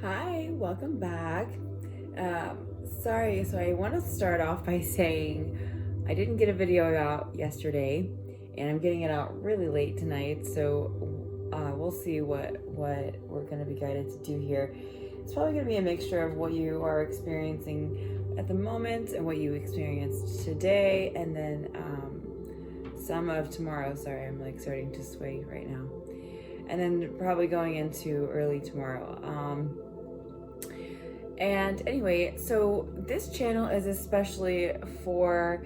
Hi, welcome back. Sorry, so I want to start off by saying I didn't get a video out yesterday, and I'm getting it out really late tonight. So we'll see what we're going to be guided to do here. It's probably going to be a mixture of what you are experiencing at the moment and what you experienced today, and then some of tomorrow. Sorry, I'm like starting to sway right now, and then probably going into early tomorrow. And anyway, so this channel is especially for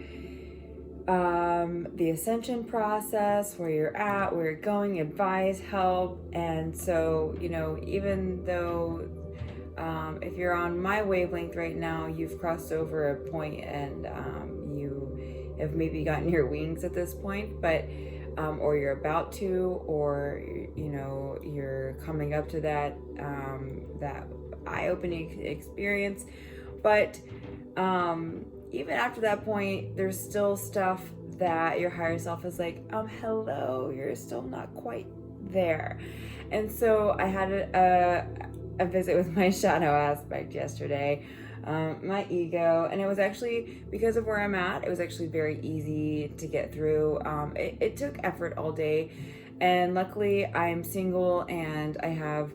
the ascension process, where you're at, where you're going, advice, help. And so, even though if you're on my wavelength right now, you've crossed over a point and you have maybe gotten your wings at this point, but or you're about to, or you're coming up to that that eye-opening experience. But even after that point, there's still stuff that your higher self is like, hello, you're still not quite there. And so I had a visit with my shadow aspect yesterday, my ego, and it was actually, because of where I'm at, it was actually very easy to get through. It took effort all day, and luckily I'm single and I have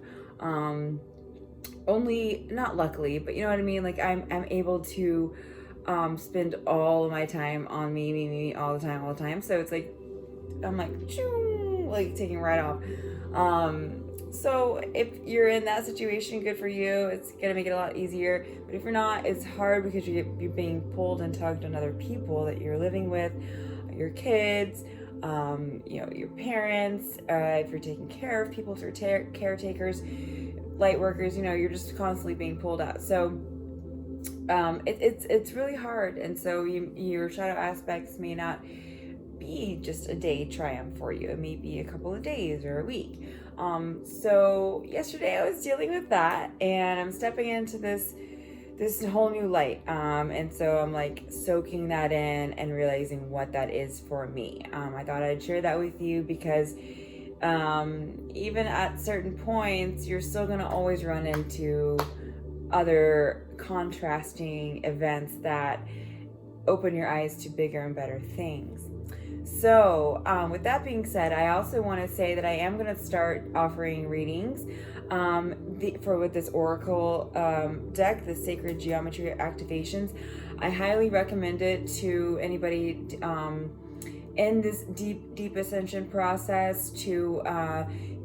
only, not luckily, but you know what I mean, like I'm able to spend all of my time on me all the time. So it's like I'm like choo, like taking right off. So if you're in that situation, good for you. It's gonna make it a lot easier. But if you're not, it's hard because you're being pulled and tugged on other people that you're living with, your kids, your parents. If you're taking care of people, if you're caretakers, light workers, you're just constantly being pulled out. So it's really hard. And so your shadow aspects may not be just a day triumph for you. It may be a couple of days or a week. So yesterday I was dealing with that, and I'm stepping into this whole new light. And so I'm like soaking that in and realizing what that is for me. I thought I'd share that with you because even at certain points, you're still going to always run into other contrasting events that open your eyes to bigger and better things. So with that being said, I also want to say that I am going to start offering readings with this oracle deck, the sacred geometry activations. I highly recommend it to anybody in this deep ascension process to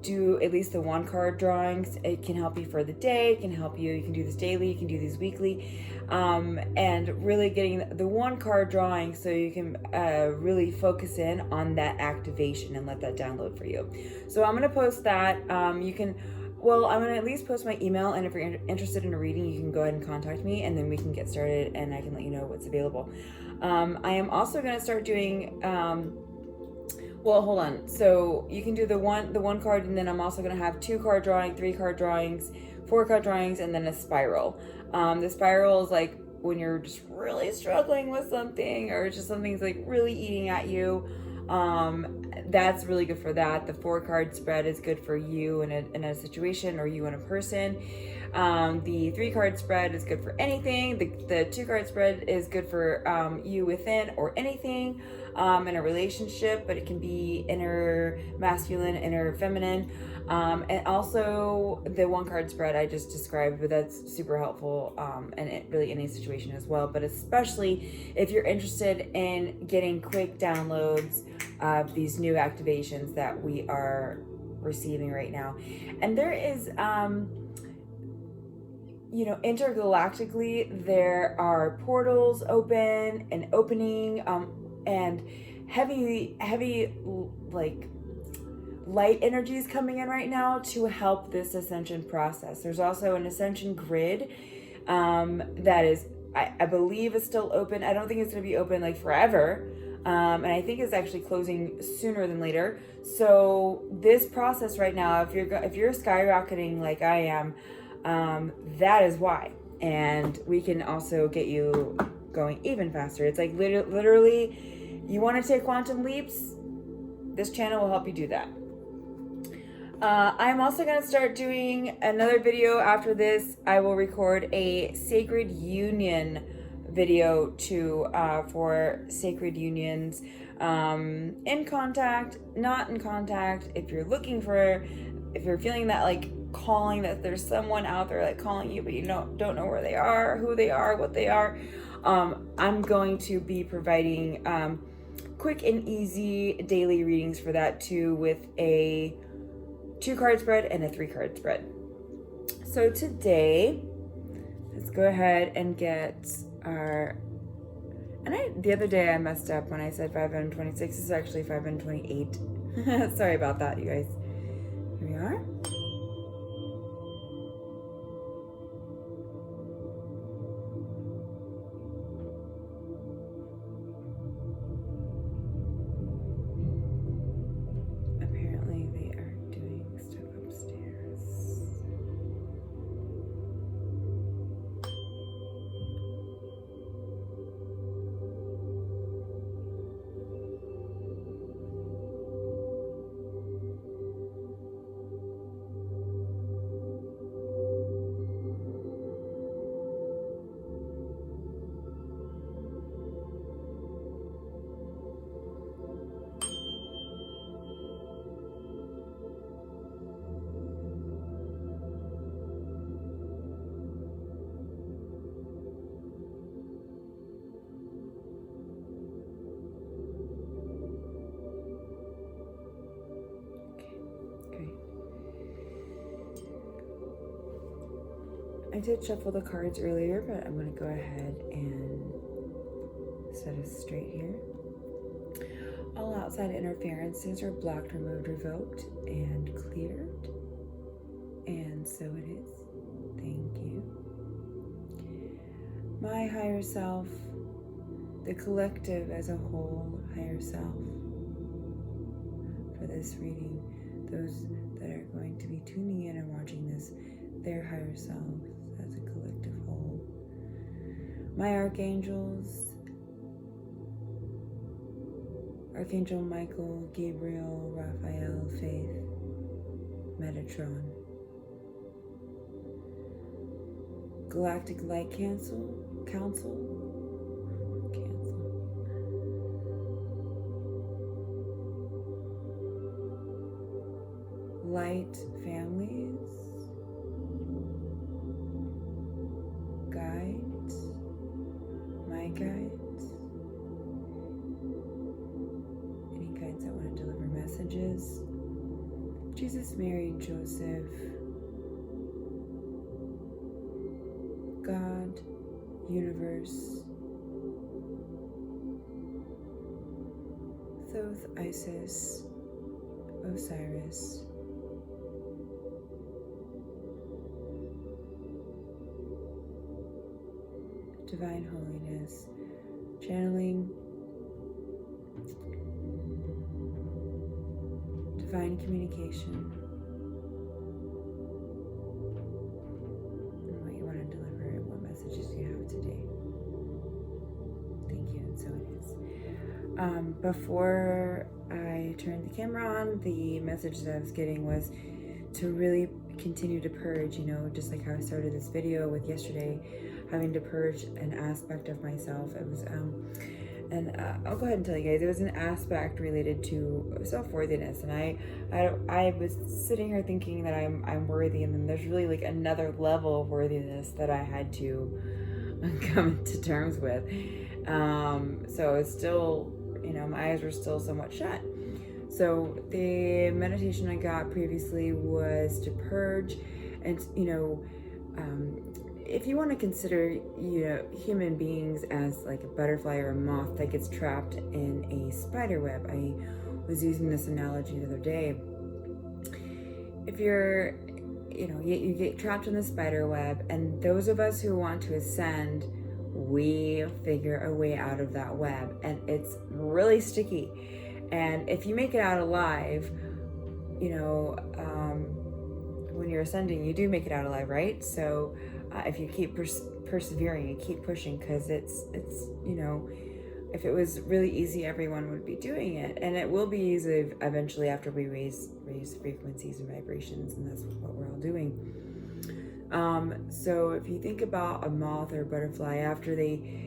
do at least the one card drawings. It can help you for the day. It can help you. You can do this daily. You can do these weekly, and really getting the one card drawing so you can really focus in on that activation and let that download for you. So I'm gonna post that. You can. Well, I'm going to at least post my email, and if you're interested in a reading, you can go ahead and contact me, and then we can get started, and I can let you know what's available. I am also going to start doing, well, hold on. So you can do the one card, and then I'm also going to have 2-card drawing, 3-card drawings, 4-card drawings, and then a spiral. The spiral is like when you're just really struggling with something, or just something's like really eating at you. That's really good for that. The 4-card spread is good for you in a situation, or you and a person. The 3-card spread is good for anything. The 2-card spread is good for you within or anything in a relationship, but it can be inner masculine, inner feminine. And also the 1-card spread I just described, but that's super helpful and it really any situation as well, but especially if you're interested in getting quick downloads of these new activations that we are receiving right now. And there is intergalactically, there are portals open and opening, and heavy like light energies coming in right now to help this ascension process. There's also an ascension grid that is, I believe, is still open. I don't think it's going to be open like forever. And I think it's actually closing sooner than later. So this process right now, if you're skyrocketing like I am, that is why. And we can also get you going even faster. It's like literally, you want to take quantum leaps? This channel will help you do that. I'm also going to start doing another video after this. I will record a sacred union video to for sacred unions, in contact, not in contact. If you're feeling that like calling, that there's someone out there like calling you, but you don't know where they are, who they are, what they are, I'm going to be providing quick and easy daily readings for that too, with a 2-card spread and a 3-card spread. So today, let's go ahead and get our, the other day I messed up when I said 526. This is actually 528. Sorry about that, you guys. Here we are. I did shuffle the cards earlier, but I'm going to go ahead and set us straight here. All outside interferences are blocked, removed, revoked, and cleared. And so it is. Thank you. My higher self, the collective as a whole, higher self, for this reading, those that are going to be tuning in and watching this, their higher selves as a collective whole. My archangels, Archangel Michael, Gabriel, Raphael, Faith, Metatron. Galactic Light Council, Light Families, Guides, my guides, any guides that want to deliver messages, Jesus, Mary, Joseph, God, Universe, Thoth, Isis, Osiris, Divine Holiness, channeling, divine communication, and what you want to deliver, what messages you have today. Thank you, and so it is. Before I turned the camera on, the message that I was getting was to really continue to purge, just like how I started this video with yesterday, having to purge an aspect of myself. It was, I'll go ahead and tell you guys, it was an aspect related to self-worthiness, and I was sitting here thinking that I'm worthy, and then there's really like another level of worthiness that I had to come to terms with. So it's still, my eyes were still somewhat shut. So the meditation I got previously was to purge, and if you want to consider human beings as like a butterfly or a moth that gets trapped in a spider web. I was using this analogy the other day. If you're you get trapped in the spider web, and those of us who want to ascend, we figure a way out of that web, and it's really sticky. And if you make it out alive, when you're ascending, you do make it out alive, right? So if you keep persevering and keep pushing, because it's if it was really easy, everyone would be doing it. And it will be easy eventually after we raise frequencies and vibrations, and that's what we're all doing. So if you think about a moth or a butterfly, after they,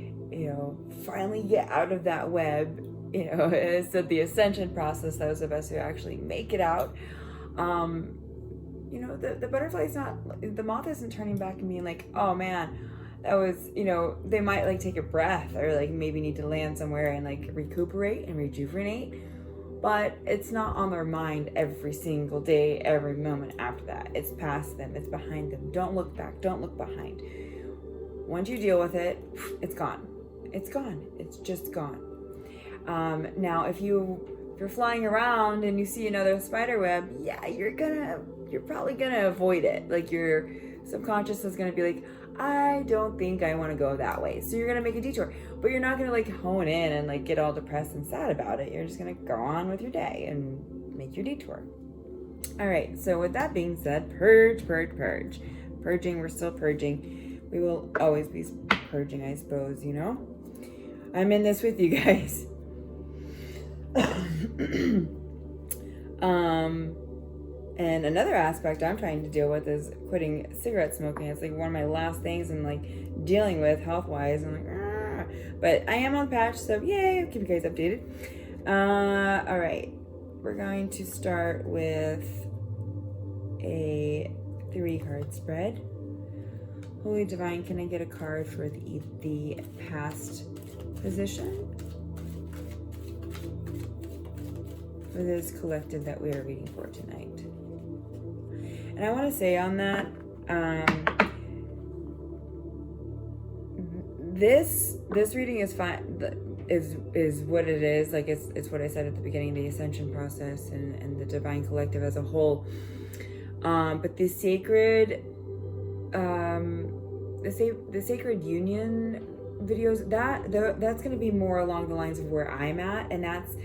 finally get out of that web, it's the ascension process, those of us who actually make it out, the butterfly's not, the moth isn't turning back and being like, oh man, that was, they might like take a breath or like maybe need to land somewhere and like recuperate and rejuvenate, but it's not on their mind every single day, every moment after that. It's past them, it's behind them. Don't look back, don't look behind. Once you deal with it, it's gone. It's gone. It's just gone. Now, if you're flying around and you see another spider web, yeah, you're probably gonna avoid it. Like your subconscious is gonna be like, I don't think I want to go that way. So you're gonna make a detour, but you're not gonna like hone in and like get all depressed and sad about it. You're just gonna go on with your day and make your detour. All right. So with that being said, purge. Purging. We're still purging. We will always be purging, I suppose. I'm in this with you guys. And another aspect I'm trying to deal with is quitting cigarette smoking. It's like one of my last things I'm like dealing with health-wise. I'm like, but I am on patch, so yay, I'll keep you guys updated. All right, we're going to start with a 3-card spread. Holy Divine, can I get a card for the past position for this collective that we are reading for tonight? And I want to say on that, this reading is fine. Is what it is. Like it's what I said at the beginning, the ascension process and the divine collective as a whole. But the sacred, the sacred union videos, that's going to be more along the lines of where I'm at, and that's,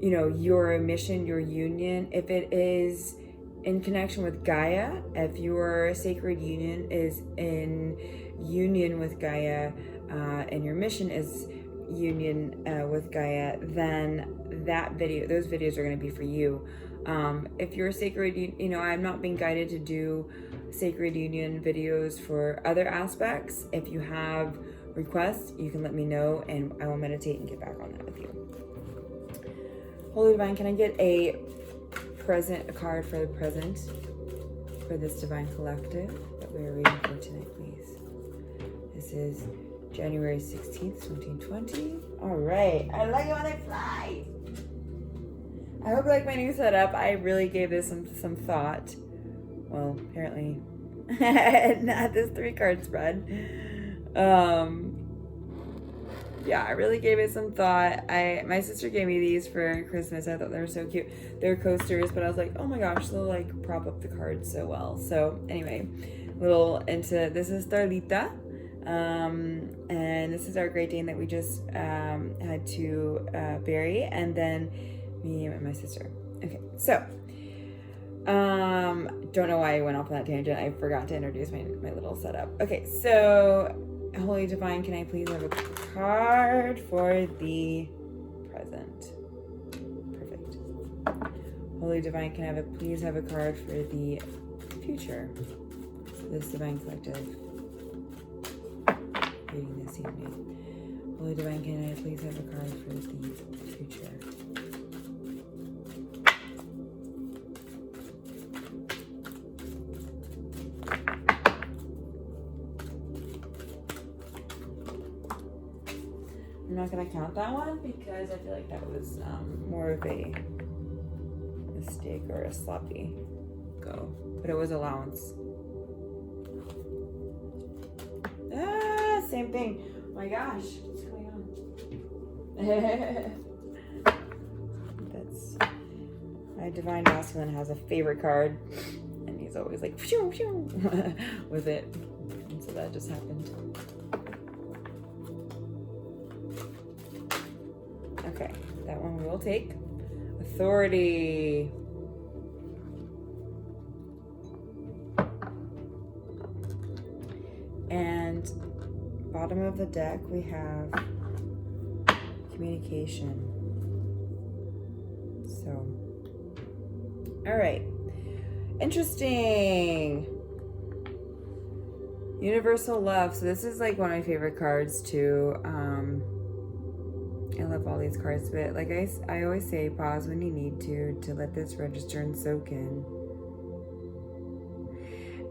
your mission, your union. If it is in connection with Gaia, if your sacred union is in union with Gaia, and your mission is union with Gaia, then those videos are going to be for you. If you're sacred, I'm not being guided to do sacred union videos for other aspects. If you have requests, you can let me know and I will meditate and get back on that with you. Holy Divine, can I get a card for the present for this divine collective that we are reading for tonight, please? This is January 16th, 2020. All right. I like it when they fly. I hope you like my new setup. I really gave this some thought. Well, apparently not this 3-card spread. Yeah, I really gave it some thought. My sister gave me these for Christmas. I thought they were so cute. They're coasters, but I was like, oh my gosh, they'll like prop up the cards so well. So anyway, this is Starlita. And this is our Great Dane that we just had to bury, and then me and my sister. Okay, so don't know why I went off on that tangent. I forgot to introduce my little setup. Okay, so Holy Divine, can I please have a card for the present? Perfect. Holy Divine, can I please have a card for the future? This divine collective reading this evening. Holy Divine, can I please have a card for the future? I'm not going to count that one because I feel like that was more of a mistake or a sloppy go, but it was allowance. Same thing. Oh my gosh, what's going on? That's my divine masculine has a favorite card, and he's always like phew, phew, with it, and so that just happened. Okay, that one we will take. Authority. And bottom of the deck we have communication. So, all right. Interesting. Universal love. So this is like one of my favorite cards too. I love all these cards, but like I always say, pause when you need to let this register and soak in.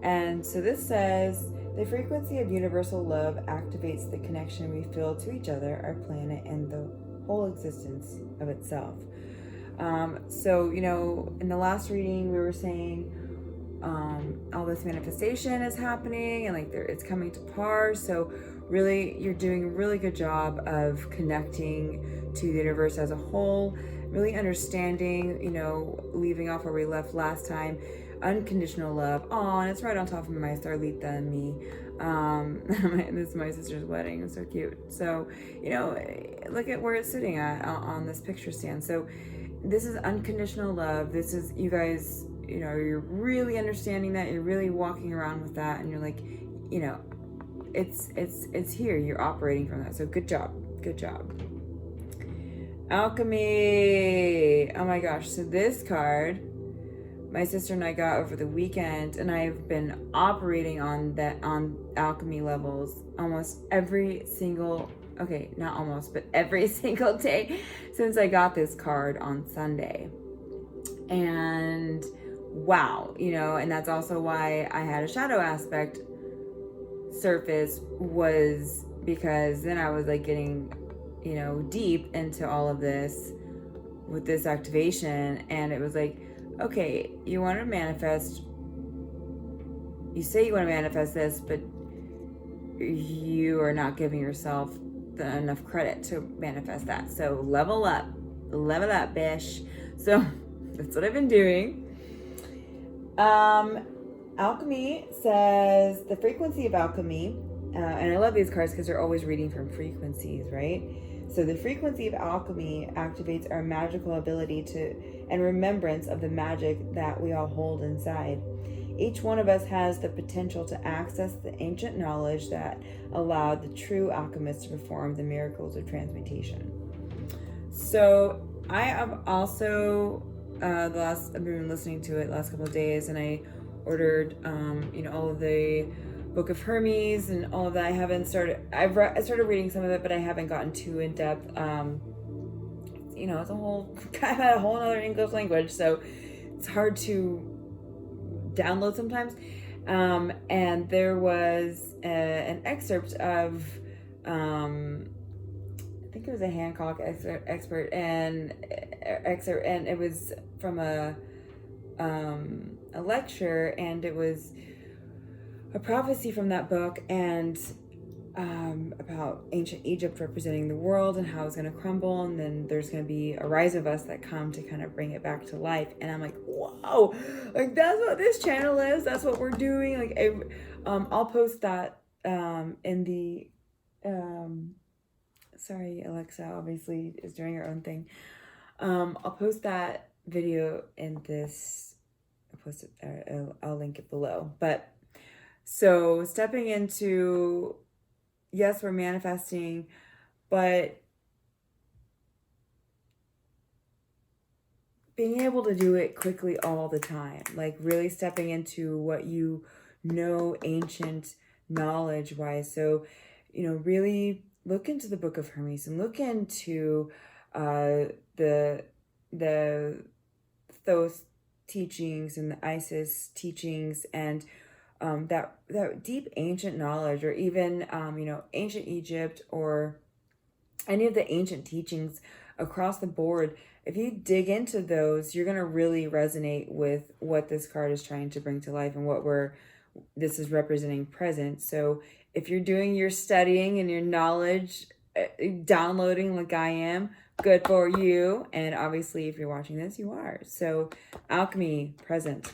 And so this says, the frequency of universal love activates the connection we feel to each other, our planet, and the whole existence of itself. So, you know, in the last reading, we were saying all this manifestation is happening and like it's coming to par. So really, you're doing a really good job of connecting to the universe as a whole, really understanding, you know, leaving off where we left last time. Unconditional love. Oh, and it's right on top of my Starlita and me. This is my sister's wedding. It's so cute. So, you know, look at where it's sitting at on this picture stand. So this is unconditional love. This is, you guys, you know, you're really understanding that. You're really walking around with that, and you're like, you know, it's here. You're operating from that. So good job. Good job. Alchemy. Oh my gosh. So this card, my sister and I got over the weekend, and I've been operating on alchemy levels almost every single, okay, not almost, but every single day since I got this card on Sunday. And wow, you know, and that's also why I had a shadow aspect surface, was because then I was like getting, you know, deep into all of this with this activation, and it was like, okay, you want to manifest, you say you want to manifest this, but you are not giving yourself enough credit to manifest that. So level up, bish. So that's what I've been doing. Alchemy says the frequency of alchemy, and I love these cards because they're always reading from frequencies, right? So the frequency of alchemy activates our magical ability and remembrance of the magic that we all hold inside. Each one of us has the potential to access the ancient knowledge that allowed the true alchemists to perform the miracles of transmutation. So I have also, I've been listening to it the last couple of days, and I ordered, you know, all of the Book of Hermes and all of that. I haven't started, I started reading some of it, but I haven't gotten too in depth. You know, it's a whole other English language, so it's hard to download sometimes. And there was an excerpt of, I think it was a Hancock excerpt, and it was from a lecture, and it was a prophecy from that book, and about ancient Egypt representing the world and how it's going to crumble, and then there's going to be a rise of us that come to kind of bring it back to life. And I'm like, whoa, like that's what this channel is, that's what we're doing. Like I'll post that in the sorry, Alexa obviously is doing her own thing. I'll post that video in this, I'll link it below. But so stepping into, yes, we're manifesting, but being able to do it quickly all the time, like really stepping into what you know, ancient knowledge wise. So, you know, really look into the Book of Hermes and look into the Thoth teachings and the Isis teachings, and that deep ancient knowledge, or even you know, ancient Egypt, or any of the ancient teachings across the board. If you dig into those, you're going to really resonate with what this card is trying to bring to life and what this is representing present. So if you're doing your studying and your knowledge, downloading like I am, good for you. And obviously if you're watching this, you are. So alchemy, present.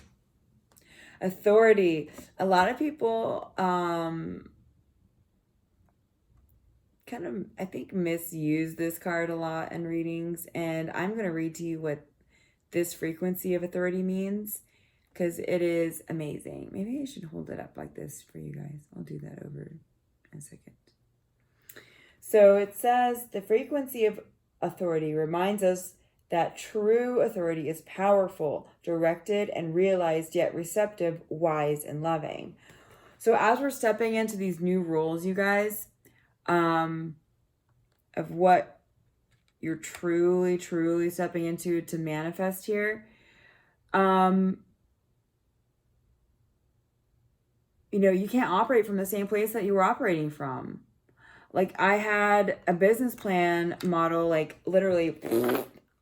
Authority. A lot of people kind of, I think, misuse this card a lot in readings, and I'm going to read to you what this frequency of authority means, because it is amazing. Maybe I should hold it up like this for you guys. I'll do that over in a second. So it says the frequency of authority reminds us that true authority is powerful, directed, and realized, yet receptive, wise, and loving. So as we're stepping into these new roles, you guys, of what you're truly, truly stepping into to manifest here, you can't operate from the same place that you were operating from. Like, I had a business plan model, like, literally,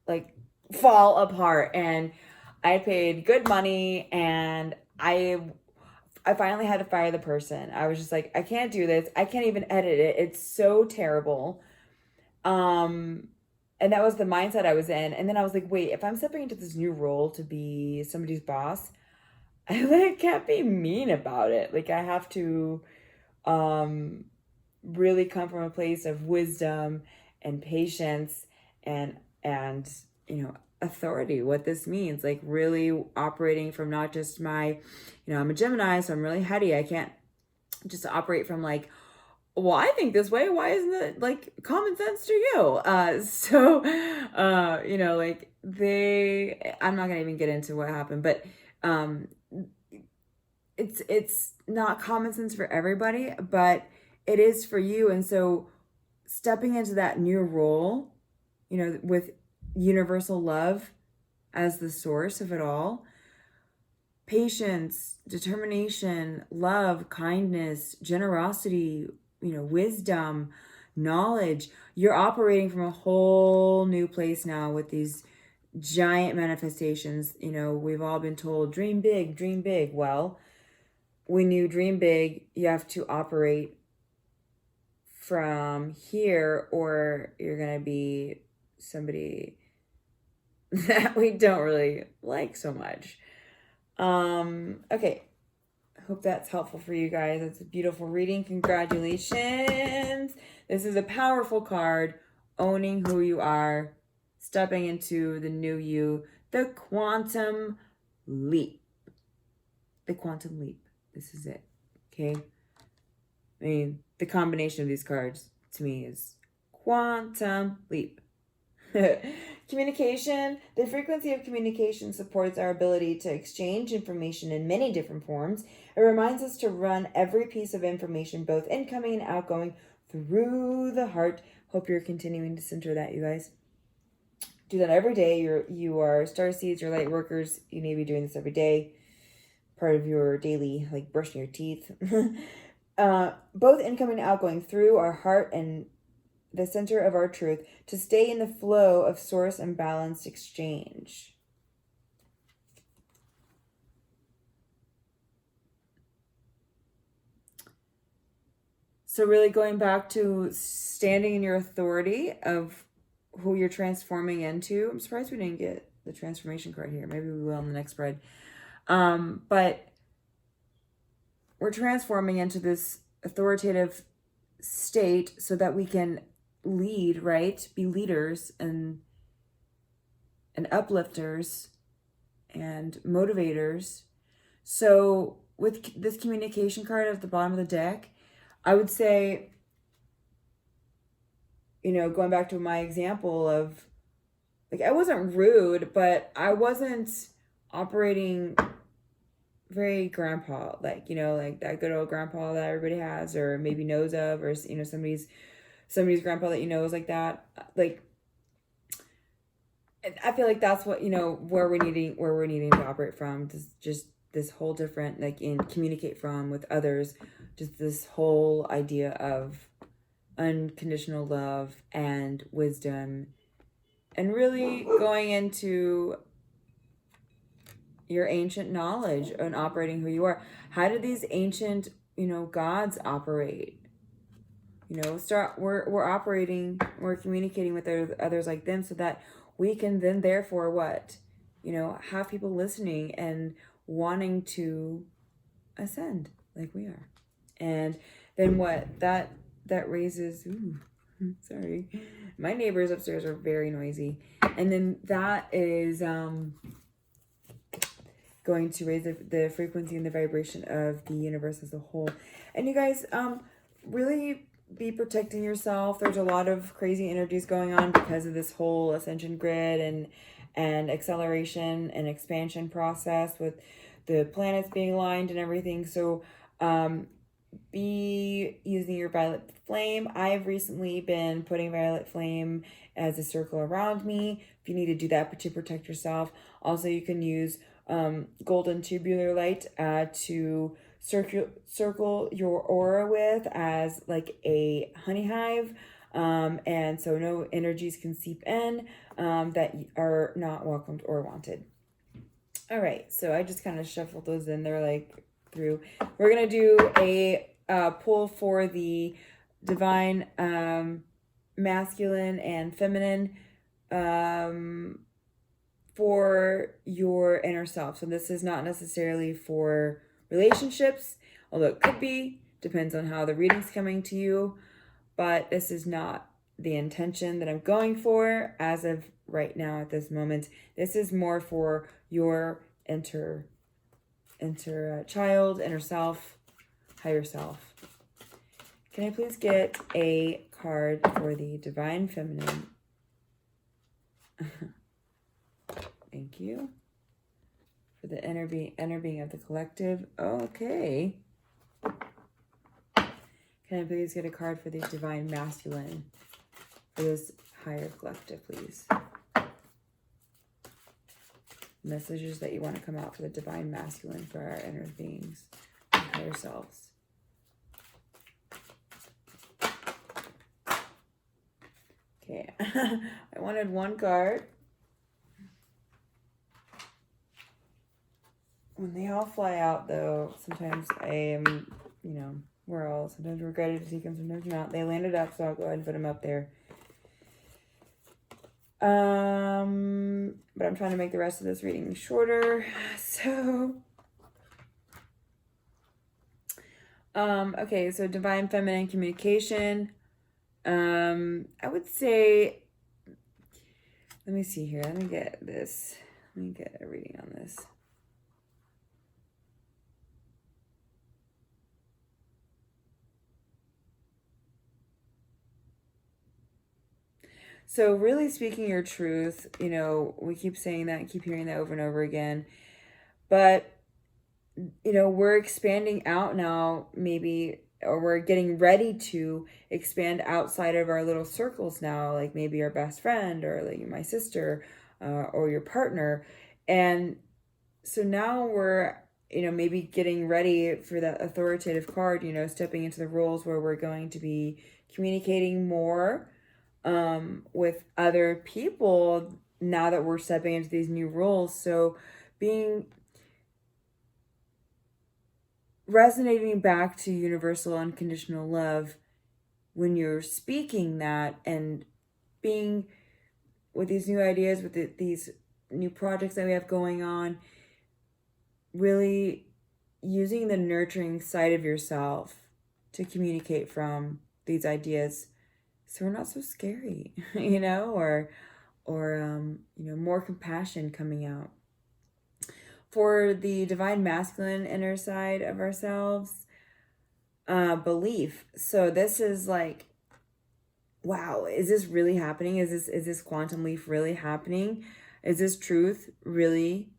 like, fall apart. And I paid good money, and I finally had to fire the person. I was just like, I can't do this. I can't even edit it. It's so terrible. And that was the mindset I was in. And then I was like, wait, if I'm stepping into this new role to be somebody's boss, I can't be mean about it. Like, I have to really come from a place of wisdom and patience and authority, what this means, like really operating from not just my, I'm a Gemini, so I'm really heady. I can't just operate from like, well, I think this way, why isn't it like common sense to you? Like I'm not gonna even get into what happened, but it's not common sense for everybody, but it is for you. And so stepping into that new role, with universal love as the source of it all, patience, determination, love, kindness, generosity, wisdom, knowledge, you're operating from a whole new place now with these giant manifestations. We've all been told, dream big, dream big. Well, when you dream big, you have to operate from here, or you're going to be somebody that we don't really like so much. Okay. Hope that's helpful for you guys. It's a beautiful reading. Congratulations. This is a powerful card, owning who you are, stepping into the new you, the quantum leap. The quantum leap. This is it. Okay. I mean, the combination of these cards to me is quantum leap. Communication. The frequency of communication supports our ability to exchange information in many different forms. It reminds us to run every piece of information, both incoming and outgoing, through the heart. Hope you're continuing to center that, you guys. Do that every day. You are Starseeds, you're light workers. You need to be doing this every day. Part of your daily, like brushing your teeth. Both incoming and outgoing through our heart and the center of our truth, to stay in the flow of source and balanced exchange. So really going back to standing in your authority of who you're transforming into. I'm surprised we didn't get the transformation card here. Maybe we will in the next spread. But we're transforming into this authoritative state so that we can lead, right? Be leaders and uplifters and motivators. So with this communication card at the bottom of the deck, I would say, going back to my example of, like, I wasn't rude, but I wasn't operating very grandpa, like that good old grandpa that everybody has or maybe knows of, or somebody's grandpa that is like that. Like, I feel like that's what where we're needing to operate from, just this whole different, like, in communicate from with others, just this whole idea of unconditional love and wisdom, and really going into your ancient knowledge and operating who you are. How did these ancient gods operate? We're operating, we're communicating with others like them, so that we can then therefore what? Have people listening and wanting to ascend like we are. And then what? That raises, sorry. My neighbors upstairs are very noisy. And then that is going to raise the frequency and the vibration of the universe as a whole. And you guys, really be protecting yourself. There's a lot of crazy energies going on because of this whole ascension grid and acceleration and expansion process with the planets being aligned and everything. So be using your violet flame. I've recently been putting violet flame as a circle around me if you need to do that to protect yourself. Also, you can use golden tubular light to circle your aura with as like a honey hive, and so no energies can seep in that are not welcomed or wanted. All right, so I just kind of shuffled those in there like through. We're gonna do a pull for the divine masculine and feminine for your inner self. So this is not necessarily for relationships, although it could be, depends on how the reading's coming to you, but this is not the intention that I'm going for as of right now at this moment. This is more for your inner child, inner self, higher self. Can I please get a card for the divine feminine? Thank you. For the inner being of the collective. Okay. Can I please get a card for the divine masculine for this higher collective, please? Messages that you want to come out for the divine masculine for our inner beings and higher selves. Okay. I wanted one card. When they all fly out, though, sometimes I am, sometimes we're ready to take them, sometimes not. They landed up, so I'll go ahead and put them up there. But I'm trying to make the rest of this reading shorter. So, okay, so divine feminine communication. I would say, let me see here. Let me get a reading on this. So really speaking your truth, we keep saying that, keep hearing that over and over again. But, we're expanding out now, maybe, or we're getting ready to expand outside of our little circles now, like maybe our best friend or like my sister or your partner. And so now we're, maybe getting ready for that authoritative card, stepping into the roles where we're going to be communicating more with other people now that we're stepping into these new roles. So resonating back to universal unconditional love when you're speaking that, and being with these new ideas, with these new projects that we have going on, really using the nurturing side of yourself to communicate from these ideas, so we're not so scary, or more compassion coming out. For the divine masculine inner side of ourselves, belief. So this is like, wow, is this really happening? Is this quantum leap really happening? Is this truth really?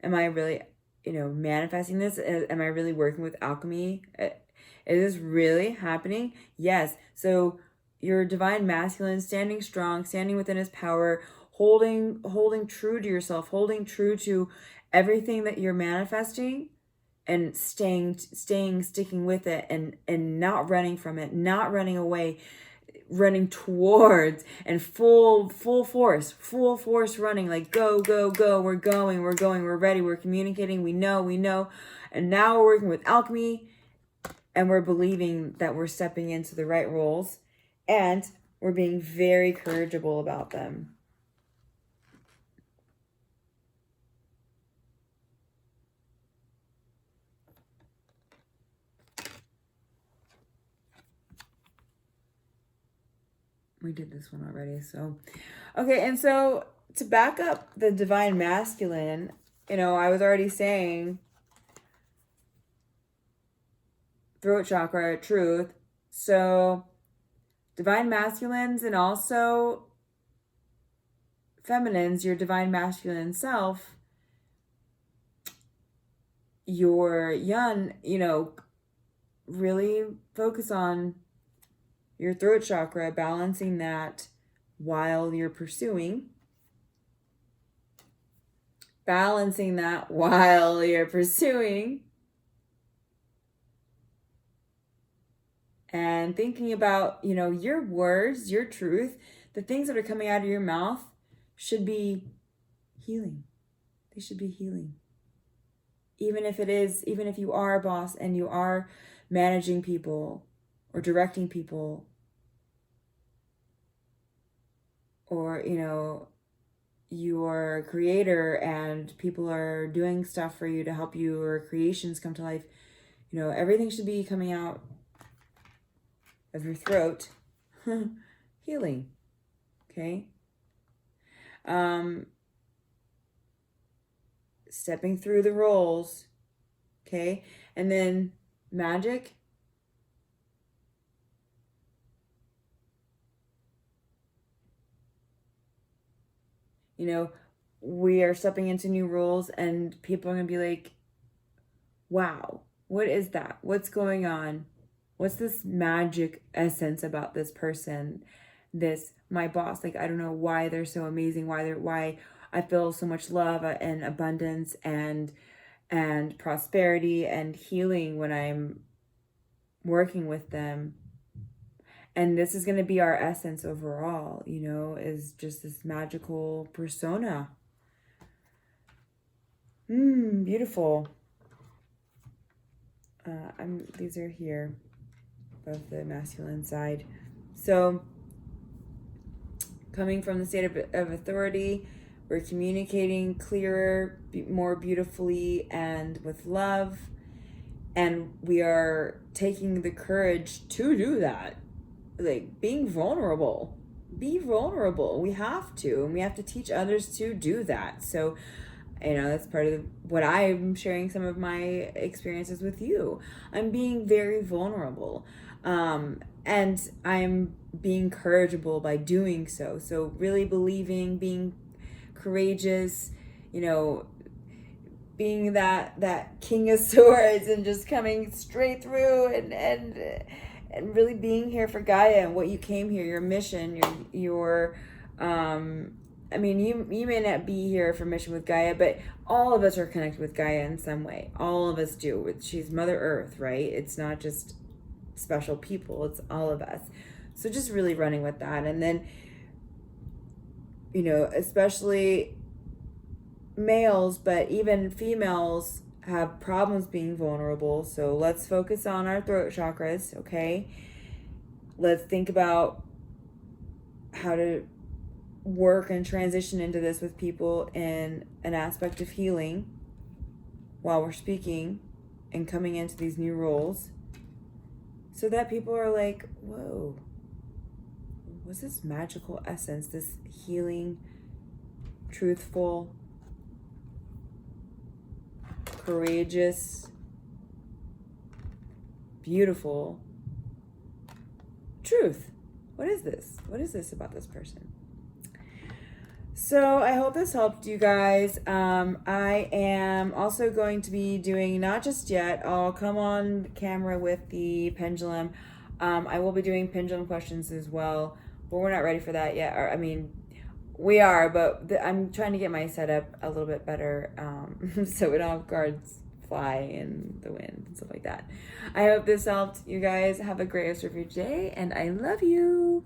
Am I really, manifesting this? Am I really working with alchemy? Is this really happening? Yes. So your divine masculine, standing strong, standing within his power, holding true to yourself, holding true to everything that you're manifesting, and sticking with it, and not running from it, not running away, running towards, and full force running, like go, we're going, we're ready, we're communicating, we know, and now we're working with alchemy, and we're believing that we're stepping into the right roles, and we're being very courageable about them. We did this one already, so. Okay, and so to back up the divine masculine, I was already saying throat chakra, truth, So divine masculines and also feminines, your divine masculine self, your yin, really focus on your throat chakra, balancing that while you're pursuing. And thinking about, your words, your truth, the things that are coming out of your mouth should be healing. They should be healing. Even if you are a boss and you are managing people or directing people, or, you're a creator and people are doing stuff for you to help you, or creations come to life, everything should be coming out of your throat. Healing. Okay? Stepping through the roles. Okay? And then magic. We are stepping into new roles and people are going to be like, wow, what is that? What's going on? What's this magic essence about this person? My boss, like, I don't know why they're so amazing, why I feel so much love and abundance and prosperity and healing when I'm working with them. And this is going to be our essence overall, is just this magical persona. Beautiful. These are here, both the masculine side. So, coming from the state of authority, we're communicating clearer, more beautifully, and with love. And we are taking the courage to do that. Like, being vulnerable. Be vulnerable. We have to. And we have to teach others to do that. So, that's part of what I'm sharing some of my experiences with you. I'm being very vulnerable. And I'm being courageable by doing so. So really believing, being courageous, being that king of swords and just coming straight through and really being here for Gaia and what you came here, your mission, your you may not be here for mission with Gaia, but all of us are connected with Gaia in some way. All of us do. She's Mother Earth, right? It's not just special people. It's all of us. So just really running with that. And then, especially males, but even females have problems being vulnerable. So let's focus on our throat chakras, okay? Let's think about how to work and transition into this with people in an aspect of healing while we're speaking and coming into these new roles, so that people are like, whoa, what's this magical essence, this healing, truthful, courageous, beautiful truth? What is this? What is this about this person? So I hope this helped you guys. I am also going to be doing, not just yet, I'll come on camera with the pendulum. I will be doing pendulum questions as well, but we're not ready for that yet. We are, but I'm trying to get my setup a little bit better, so we don't have cards fly in the wind and stuff like that. I hope this helped you guys. Have a great rest of your day, and I love you.